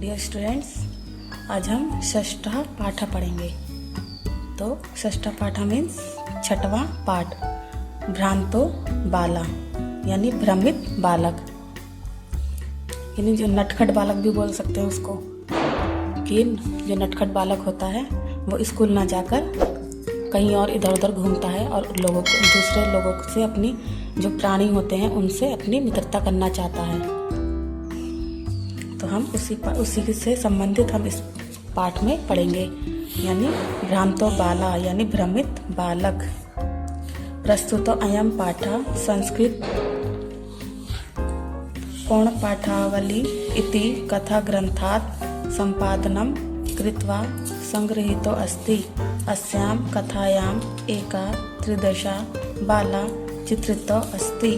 Dear students, आज हम षष्ठः पाठ पढ़ेंगे। तो षष्ठः पाठ मीन्स छठवां पाठ, भ्रांतो बाला यानी भ्रमित बालक, यानी जो नटखट बालक भी बोल सकते हैं उसको, कि जो नटखट बालक होता है वो स्कूल ना जाकर कहीं और इधर उधर घूमता है और दूसरे लोगों से अपनी जो प्राणी होते हैं उनसे अपनी मित्रता करना चाहता है। तो हम उसी से संबंधित हम इस पाठ में पढ़ेंगे, यानी भ्रांतो बाला यानी भ्रमित बालक। प्रस्तुतो अयम पाठ संस्कृत पौणपाठावली इति कथा ग्रंथात् संपादनं कृत्वा संगृहीतो अस्ति। अस्यां कथायाम् एका त्रिदशा बाला चित्रितो अस्ति।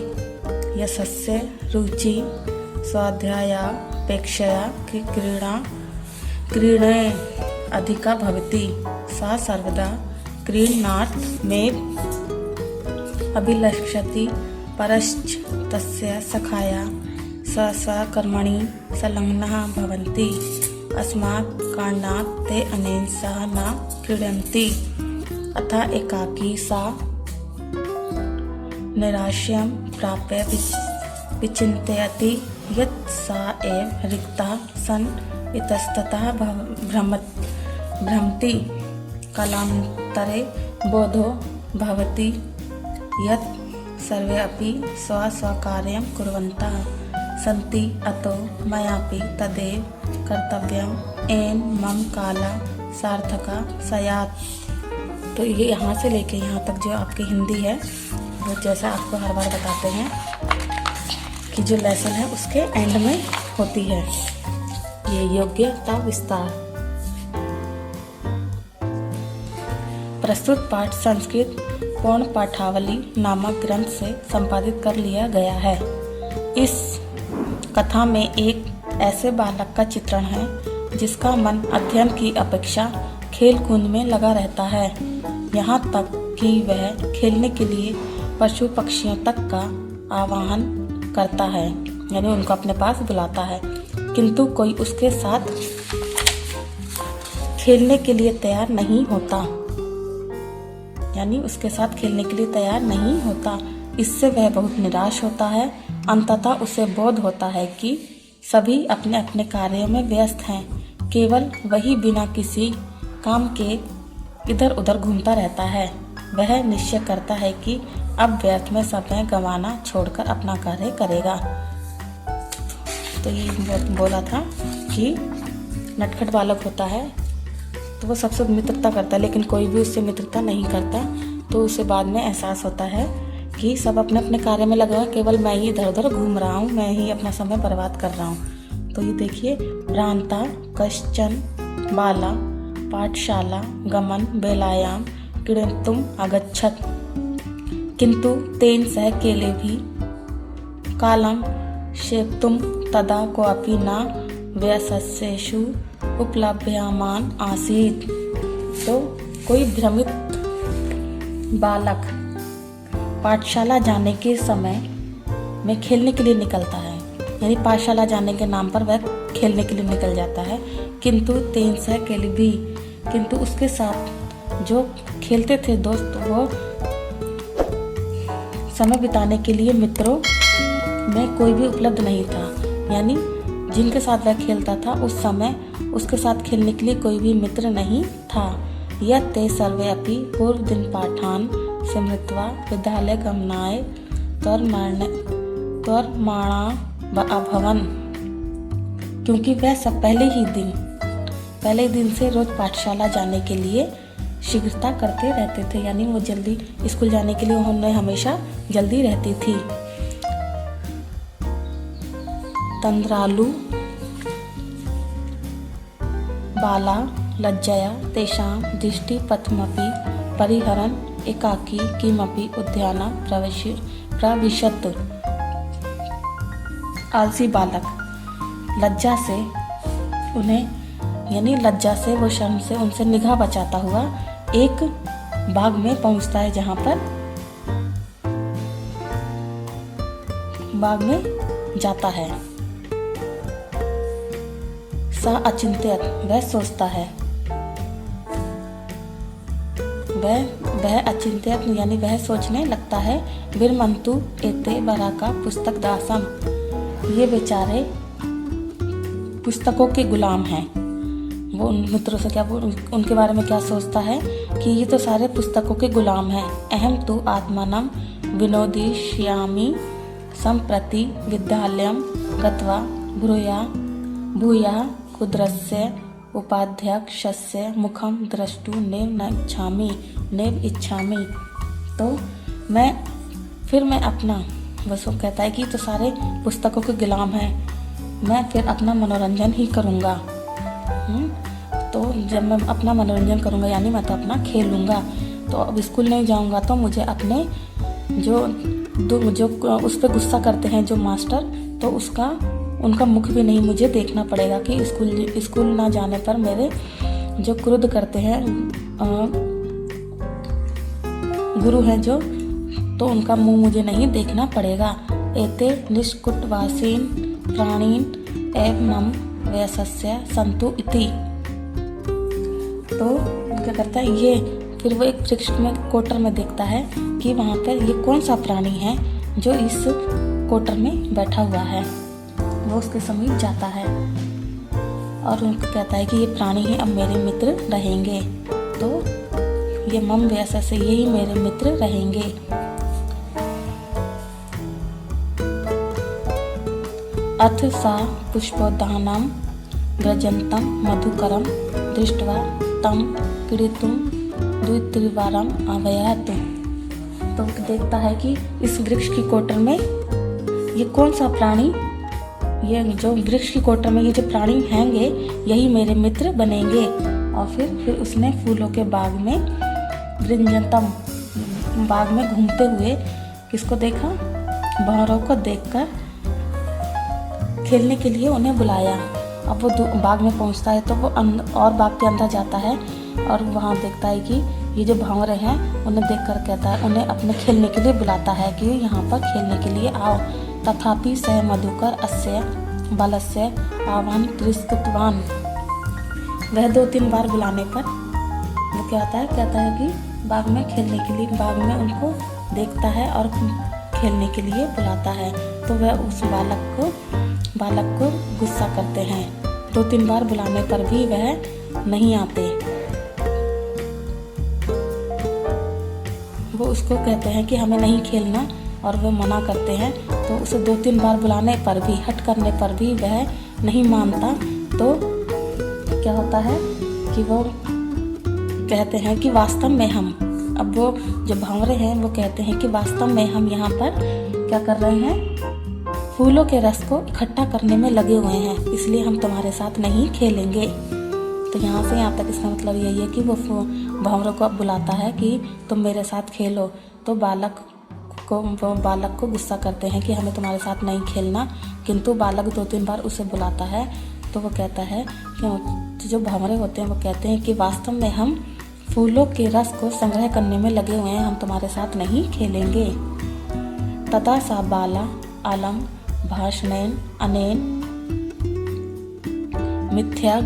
यशस्य रुचि स्वाध्यायापेक्षया क्रीडने अधिका भवति। सा सर्वदा क्रीडनार्थमेव अभिलषति, परश्च तस्य सखाया स्वकर्मणि संलग्नाः भवन्ति। अस्मात् कारणात् ते अनेन सह न क्रीडन्ति। अतः एकाकी सा नैराश्यं प्राप्य विचिन्तयति यत् सा एव रिक्ता सन् इतस्ततः भ्रमति। कालान्तरे बोधो भवति यत् सर्वे अपि स्वकार्यं कुर्वन्तः सन्ति, अतो मयापि तदेव कर्तव्यम्, येन मम काला सार्थका स्यात्। तो ये यहाँ से लेके यहाँ तक जो आपकी हिंदी है वो जैसा आपको हर बार बताते हैं कि जो लेसन है उसके एंड में होती है ये योग्यता विस्तार। प्रस्तुत पाठ संस्कृत पौणपाठावली नामक ग्रंथ से संपादित कर लिया गया है। इस कथा में एक ऐसे बालक का चित्रण है जिसका मन अध्ययन की अपेक्षा खेल कूद में लगा रहता है, यहाँ तक कि वह खेलने के लिए पशु पक्षियों तक का आह्वान करता है, यानी उनको अपने पास बुलाता है, किंतु कोई उसके साथ खेलने के लिए तैयार नहीं होता, यानी उसके साथ खेलने के लिए तैयार नहीं होता। इससे वह बहुत निराश होता है। अंततः उसे बोध होता है कि सभी अपने अपने कार्यों में व्यस्त हैं, केवल वही बिना किसी काम के इधर उधर घूमता रहता है। वह निश्चय करता है कि अब व्यर्थ में समय गंवाना छोड़कर अपना कार्य करेगा। तो ये बोला था कि नटखट बालक होता है तो वो सबसे मित्रता करता है, लेकिन कोई भी उससे मित्रता नहीं करता। तो उसे बाद में एहसास होता है कि सब अपने अपने कार्य में लगा, केवल मैं ही इधर उधर घूम रहा हूँ, मैं ही अपना समय बर्बाद कर रहा हूँ। तो ये देखिए, भ्रांता कश्चन बाला पाठशाला गमन बेलायां क्रीडितुम् अगच्छत्, किंतु तेन सह केले भी कालं क्षेप्तुं तदा कोऽपि न व्यसस्येषु उपलभ्यमान् आसीत्। तो कोई भ्रमित बालक पाठशाला जाने के समय में खेलने के लिए निकलता है, यानी पाठशाला जाने के नाम पर वह खेलने के लिए निकल जाता है, किंतु तेन सह केले भी, किंतु उसके साथ जो खेलते थे दोस्त वो समय बिताने के लिए मित्रों में कोई भी उपलब्ध नहीं था, यानी जिनके साथ वह खेलता था उस समय उसके साथ खेलने के लिए कोई भी मित्र नहीं था। यत् ते सर्वे अपि पूर्वदिन पाठान् स्मृत्वा विद्यालय गमनाय त्वरमाणा अभवन्, क्योंकि वह सब पहले दिन से रोज पाठशाला जाने के लिए शीघ्रता करते रहते थे, यानी वो जल्दी स्कूल जाने के लिए उन्हें हमेशा जल्दी रहती थी। तंद्रालु बाला लज्जया तेषां दृष्टिपथमपि परिहरन् एकाकी किमपि उद्यानं प्रविशत्। आलसी बालक लज्जा से वो शर्म से उनसे निगाह बचाता हुआ एक बाग में पहुंचता है, जहां पर बाग में जाता है। सा अचिंत्यत वह सोचता है, वह अचिंत्यत यानी वह सोचने लगता है। विरमंतु एते बराका पुस्तक दासम, ये बेचारे पुस्तकों के गुलाम हैं। वो उन मित्रों से क्या उनके बारे में क्या सोचता है कि ये तो सारे पुस्तकों के गुलाम हैं। अहम तु आत्मानं विनोदिष्यामि सम्प्रति विद्यालयं गत्वा भूयः कुद्रस्य उपाध्यक्षस्य मुखं द्रष्टुं नैव इच्छामि। तो मैं अपना वो सब कहता है कि तो सारे पुस्तकों के गुलाम हैं, मैं फिर अपना मनोरंजन ही करूँगा। तो जब मैं अपना मनोरंजन करूँगा यानी मैं तो अपना खेलूँगा, तो अब स्कूल नहीं जाऊँगा तो मुझे अपने जो उस पर गुस्सा करते हैं जो मास्टर, तो उनका मुख भी नहीं मुझे देखना पड़ेगा कि स्कूल ना जाने पर मेरे जो क्रोध करते हैं गुरु हैं जो, तो उनका मुंह मुझे नहीं देखना पड़ेगा। एते निष्कुटवासीन प्राणीन एव मम वयसस्य संतु इति। तो क्या करता है ये, फिर वो एक वृक्ष में कोटर में देखता है कि वहाँ पर ये कौन सा प्राणी है जो इस कोटर में बैठा हुआ है। वो उसके समीप जाता है और उनको कहता है कि ये प्राणी ही अब मेरे मित्र रहेंगे, तो ये मम वैसा से यही मेरे मित्र रहेंगे। अथ सा पुष्पोद्यानं व्रजन्तं मधुकरं दृष्ट्वा तं क्रीडितुं द्वित्रिवारम् आह्वयत्। तो देखता है कि इस वृक्ष की कोटर में ये कौन सा प्राणी, ये जो वृक्ष की कोटर में ये जो प्राणी हैंगे यही मेरे मित्र बनेंगे। और फिर उसने फूलों के बाग में वृंजनतम बाग में घूमते हुए किसको देखा, भंवरों को देखकर खेलने के लिए उन्हें बुलाया। अब वो बाग में पहुंचता है तो वो और बाग के अंदर जाता है और वहाँ देखता है कि ये जो भंवरे हैं उन्हें देखकर कहता है, उन्हें अपने खेलने के लिए बुलाता है कि यहाँ पर खेलने के लिए आओ। तथापि स मधुकर अस्य बालस्य आह्वान तिरस्कृतवान्। वह 2-3 बार बुलाने पर वो कहता है कि बाग में खेलने के लिए, बाग में उनको देखता है और खेलने के लिए बुलाता है। तो वह उस बालक को गुस्सा करते हैं। 2-3 बार बुलाने पर भी वह नहीं आते। वो उसको कहते हैं कि हमें नहीं खेलना और वो मना करते हैं। तो उसे 2-3 बार बुलाने पर भी, हट करने पर भी वह नहीं मानता। तो क्या होता है कि वो कहते हैं कि वास्तव में हम, अब वो जो भंवरे हैं वो कहते हैं कि वास्तव में हम यहाँ पर क्या कर रहे हैं, फूलों के रस को इकट्ठा करने में लगे हुए हैं, इसलिए हम तुम्हारे साथ नहीं खेलेंगे। तो यहाँ से यहाँ तक इसका मतलब यही है कि वो भंवरों को अब बुलाता है कि तुम मेरे साथ खेलो। तो बालक को गुस्सा करते हैं कि हमें तुम्हारे साथ नहीं खेलना, किंतु बालक 2-3 बार उसे बुलाता है। तो वो कहता है कि जो भंवरे होते हैं वो कहते हैं कि वास्तव में हम फूलों के रस को संग्रह करने में लगे हुए हैं, हम तुम्हारे साथ नहीं खेलेंगे। तथा सा बाला अलम भाषणेन अनेन मिथ्या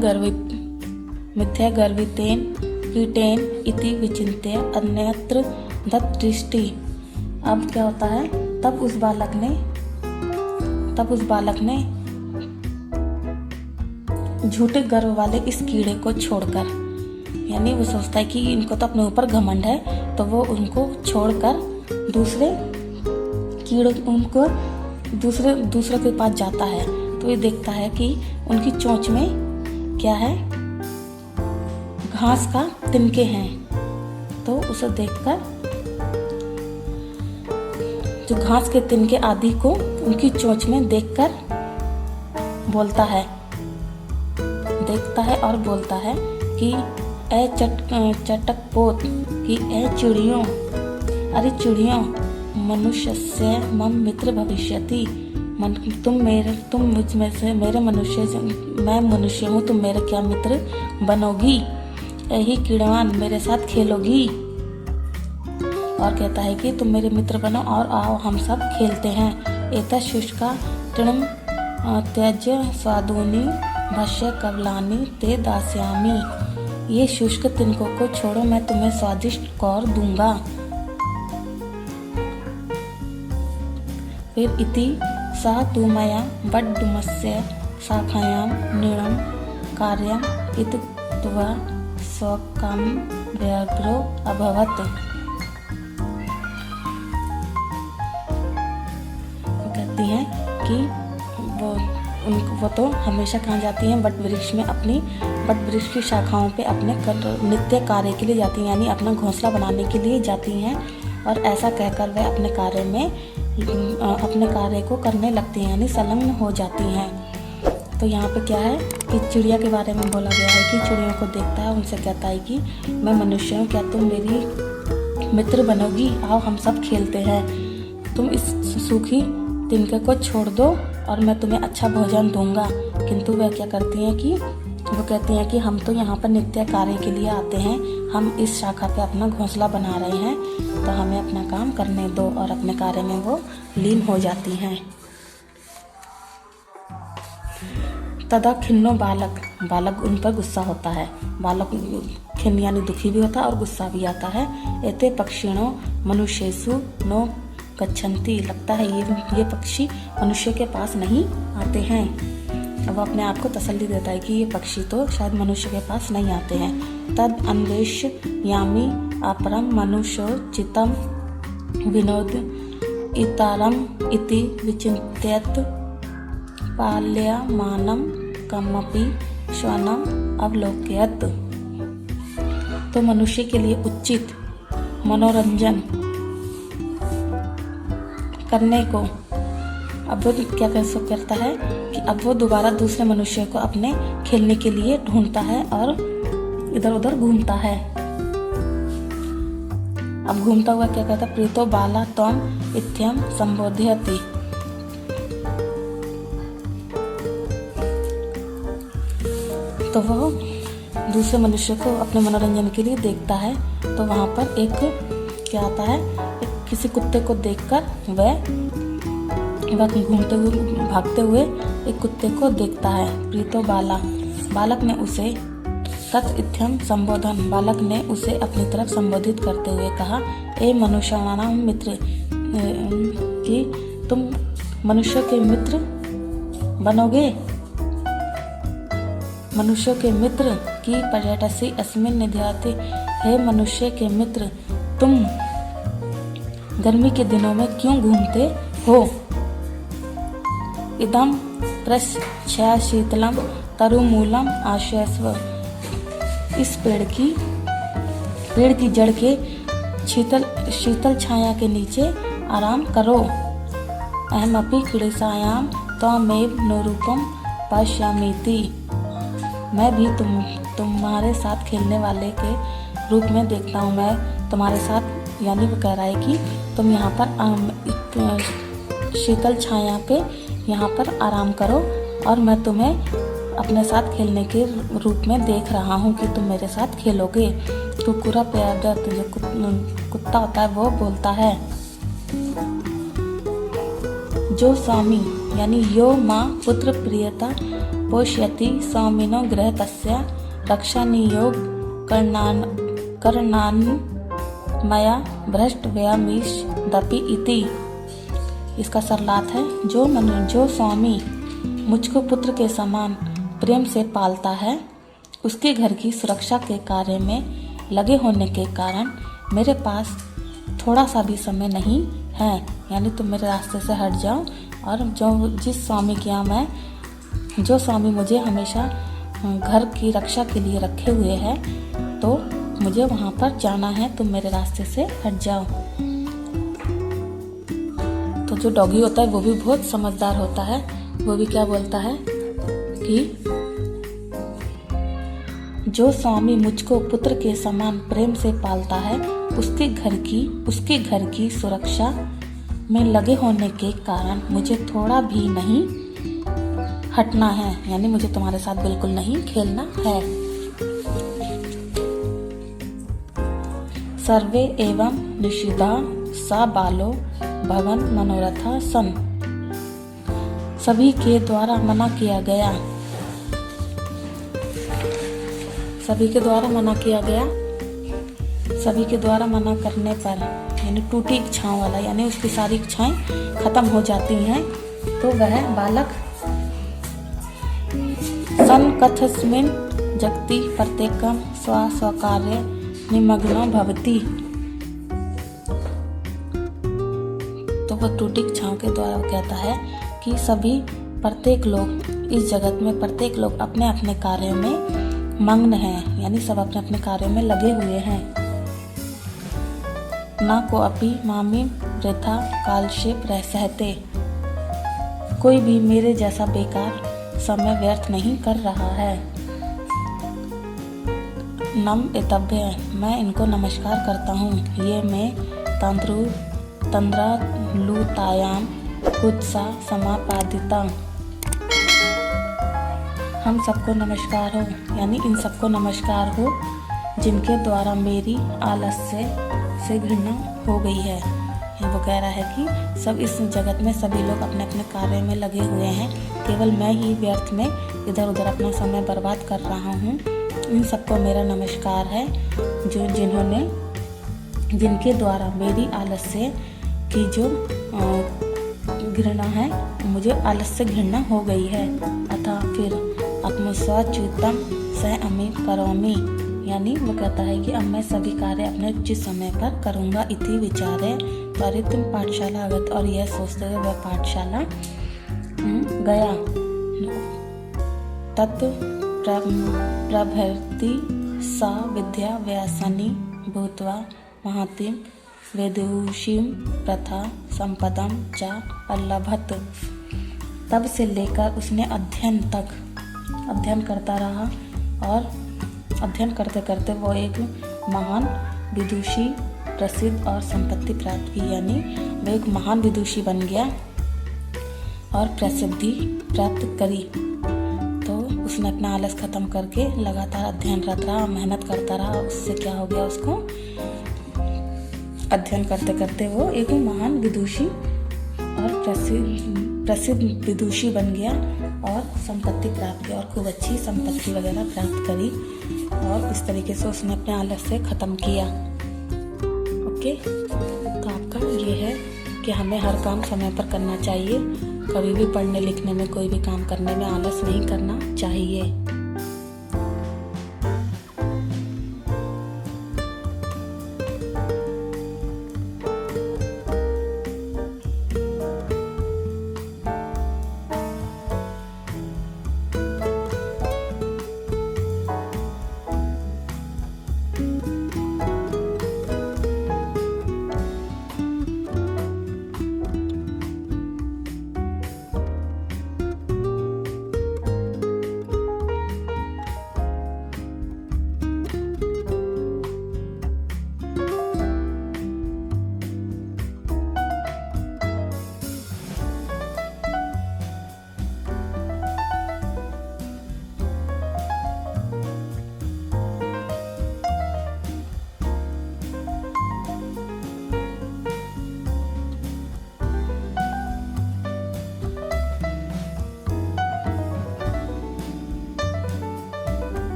गर्वितेन कीटेन इति विचिन्त्य अन्यत्र दृष्टि। अब क्या होता है, तब उस बालक ने झूठे गर्व वाले इस कीड़े को छोड़कर, यानी वो सोचता है कि इनको तो अपने ऊपर घमंड है, तो वो उनको छोड़कर दूसरे के पास जाता है। तो ये देखता है कि उनकी चोंच में क्या है, घास का तिनके हैं। तो उसे देखकर जो घास के तिनके आदि को उनकी चोंच में देखकर देखता है और बोलता है कि ए चटक पोत, कि ए चिड़ियों, अरे चिड़ियों, मनुष्य से मम मित्र भविष्यति। तुम मुझ में से मेरे मैं मनुष्य हूँ, तुम मेरे क्या मित्र बनोगी, यही कीड़ावान मेरे साथ खेलोगी। और कहता है कि तुम मेरे मित्र बनो और आओ हम सब खेलते हैं। एतत् शुष्का तृणं त्यज्य स्वादूनि भस्य कवलानि ते दास्यामि। ये शुष्क तिनकों को छोड़ो, मैं तुम्हें स्वादिष्ट कौर दूंगा। फिर इति सा तु मया वड्डुमस्य शाखायां नृणं कार्यम् इत्युक्त्वा स्वकाम व्यग्रो अभवत्। कहती हैं कि वो तो हमेशा कहाँ जाती हैं, वट वृक्ष में, अपनी वट वृक्ष की शाखाओं पे अपने नित्य कार्य के लिए जाती हैं, यानी अपना घोंसला बनाने के लिए जाती हैं। और ऐसा कहकर वह अपने कार्य को करने लगती हैं, यानी संलग्न हो जाती हैं। तो यहाँ पे क्या है कि चिड़िया के बारे में बोला गया है कि चिड़ियों को देखता है, उनसे कहता है कि मैं मनुष्य हूँ, क्या तुम मेरी मित्र बनोगी? आओ हम सब खेलते हैं। तुम इस सूखी तिनके को छोड़ दो और मैं तुम्हें अच्छा भोजन दूंगा। किंतु वह क्या करती हैं कि वो कहती हैं कि हम तो यहाँ पर नित्य कार्य के लिए आते हैं, हम इस शाखा पे अपना घोंसला बना रहे हैं, तो हमें अपना काम करने दो। और अपने कार्य में वो लीन हो जाती हैं। तदा खिन्नो बालक उन पर गुस्सा होता है। बालक खिन्न यानी दुखी भी होता है और गुस्सा भी आता है। एते पक्षिणो मनुष्येषु नो गच्छन्ति। लगता है ये पक्षी मनुष्य के पास नहीं आते हैं। अब वो अपने आप को तसल्ली देता है कि ये पक्षी तो शायद मनुष्य के पास नहीं आते हैं। तद अन्वेषयामि अपरम मनुष्योचितं विनोद इतारम इति विचिन्त्यत पाल्यमानं कमपि श्वानम अवलोकयत्। तो मनुष्य के लिए उचित मनोरंजन करने को अब वो क्या करता है कि अब वो दोबारा दूसरे मनुष्य को अपने खेलने के लिए ढूंढता है और इधर उधर घूमता है। अब घूमता हुआ क्या कहता है, प्रीतो बाला त्वम इत्यम संबोधयति। तो वो दूसरे मनुष्य को अपने मनोरंजन के लिए देखता है। तो वहाँ पर एक क्या आता है, किसी कुत्ते को देखकर वह घूमते हुए भागते हुए एक कुत्ते को देखता है। प्रीतो बालक ने उसे तत् इत्यम संबोधन, बालक ने उसे अपनी तरफ संबोधित करते हुए कहा, ए मनुष्याणां मित्र, कि तुम मनुष्य के मित्र बनोगे। मनुष्य के मित्र की पर्यटसी अस्मिन् निध्याते। हे मनुष्य के मित्र, तुम गर्मी के दिनों में क्यों घूमते हो? इदं प्रश्य शीतलम तरुमूलम आश्रयस्व। इस पेड़ की जड़ के शीतल छाया के नीचे आराम करो। अहमपि क्रीडिसायां त्वमेव नूरूपम पश्यामीति। मैं भी तुम्हारे साथ खेलने वाले के रूप में देखता हूँ। मैं तुम्हारे साथ, यानी वो कह रहा है कि तुम यहाँ पर शीतल छाया पे यहाँ पर आराम करो और मैं तुम्हें अपने साथ खेलने के रूप में देख रहा हूँ कि तुम मेरे साथ खेलोगे। कुकुरा प्यादत, जो कुत्ता होता है वो बोलता है, जो स्वामी यानी यो माँ पुत्र प्रियता पोष्यति स्वामिनो गृह तस्य रक्षा नियोग करणान मया भ्रष्ट व्यामीश दपि इति। इसका सरलार्थ है, जो स्वामी मुझको पुत्र के समान प्रेम से पालता है, उसके घर की सुरक्षा के कार्य में लगे होने के कारण मेरे पास थोड़ा सा भी समय नहीं है। यानी तुम मेरे रास्ते से हट जाओ और जो स्वामी मुझे हमेशा घर की रक्षा के लिए रखे हुए है, तो मुझे वहाँ पर जाना है, तुम मेरे रास्ते से हट जाओ। तो जो डॉगी होता है वो भी बहुत समझदार होता है। वो भी क्या बोलता है कि जो स्वामी मुझको पुत्र के समान प्रेम से पालता है, उसके घर की सुरक्षा में लगे होने के कारण मुझे थोड़ा भी नहीं हटना है। यानी मुझे तुम्हारे साथ बिल्कुल नहीं खेलना है। सर्वे एवं निषिद्धा सा बालो भवन मनोरथा सन। सभी के द्वारा मना किया गया सभी के द्वारा मना किया गया। सभी के द्वारा मना करने पर यानी टूटी इच्छाओं वाला, यानी उसकी सारी इच्छाएं खत्म हो जाती हैं, तो वह बालक सन्कथस्मिन् जगति प्रत्येकं स्वकार्ये निमग्नो भवति। तो वह टूटी इच्छाओं के द्वारा कहता है कि सभी प्रत्येक लोग इस जगत में, प्रत्येक लोग अपने अपने कार्यों में मग्न हैं, यानी सब अपने अपने कार्यों में लगे हुए हैं। न को अपि मामी वृथा कालक्षेप रह सहते, कोई भी मेरे जैसा बेकार समय व्यर्थ नहीं कर रहा है। नम एतभ्य, मैं इनको नमस्कार करता हूँ। ये मैं तंद्रालुतायाम कुत्सा समापादिता, हम सबको नमस्कार हो, यानी इन सबको नमस्कार हो जिनके द्वारा मेरी आलस्य से घृणा हो गई है। वो कह रहा है कि सब इस जगत में सभी लोग अपने अपने कार्य में लगे हुए हैं, केवल मैं ही व्यर्थ में इधर उधर अपना समय बर्बाद कर रहा हूँ। इन सबको मेरा नमस्कार है, जो जिनके द्वारा मेरी आलस्य की जो घृणा है, मुझे आलस्य घृणा हो गई है। अतः फिर आत्मस्वच्युतम स अमी करोमि, यानी वो कहता है कि अब मैं सभी कार्य अपने उचित समय पर करूँगा। इति विचारे परित्र पाठशाला आगत, और यह सोचते हुए वह पाठशाला गया। तत् प्रभृति सा विद्या व्यासनी भूत्वा महतीं वेदुषीं प्रथा संपदम च अलभत। तब से लेकर उसने अध्ययन करता रहा, और अध्ययन करते करते वो एक महान विदुषी, प्रसिद्ध और संपत्ति प्राप्त की, यानी वो एक महान विदुषी बन गया और प्रसिद्धि प्राप्त करी। तो उसने अपना आलस खत्म करके लगातार अध्ययनरत रहा, मेहनत करता रहा। उससे क्या हो गया, उसको अध्ययन करते करते वो एक महान विदुषी और प्रसिद्ध विदुषी बन गया और संपत्ति प्राप्त की, और खूब अच्छी संपत्ति वगैरह प्राप्त करी, और इस तरीके से उसने अपने आलस से ख़त्म किया। ओके, तो आपका ये है कि हमें हर काम समय पर करना चाहिए। कभी भी पढ़ने लिखने में, कोई भी काम करने में आलस नहीं करना चाहिए।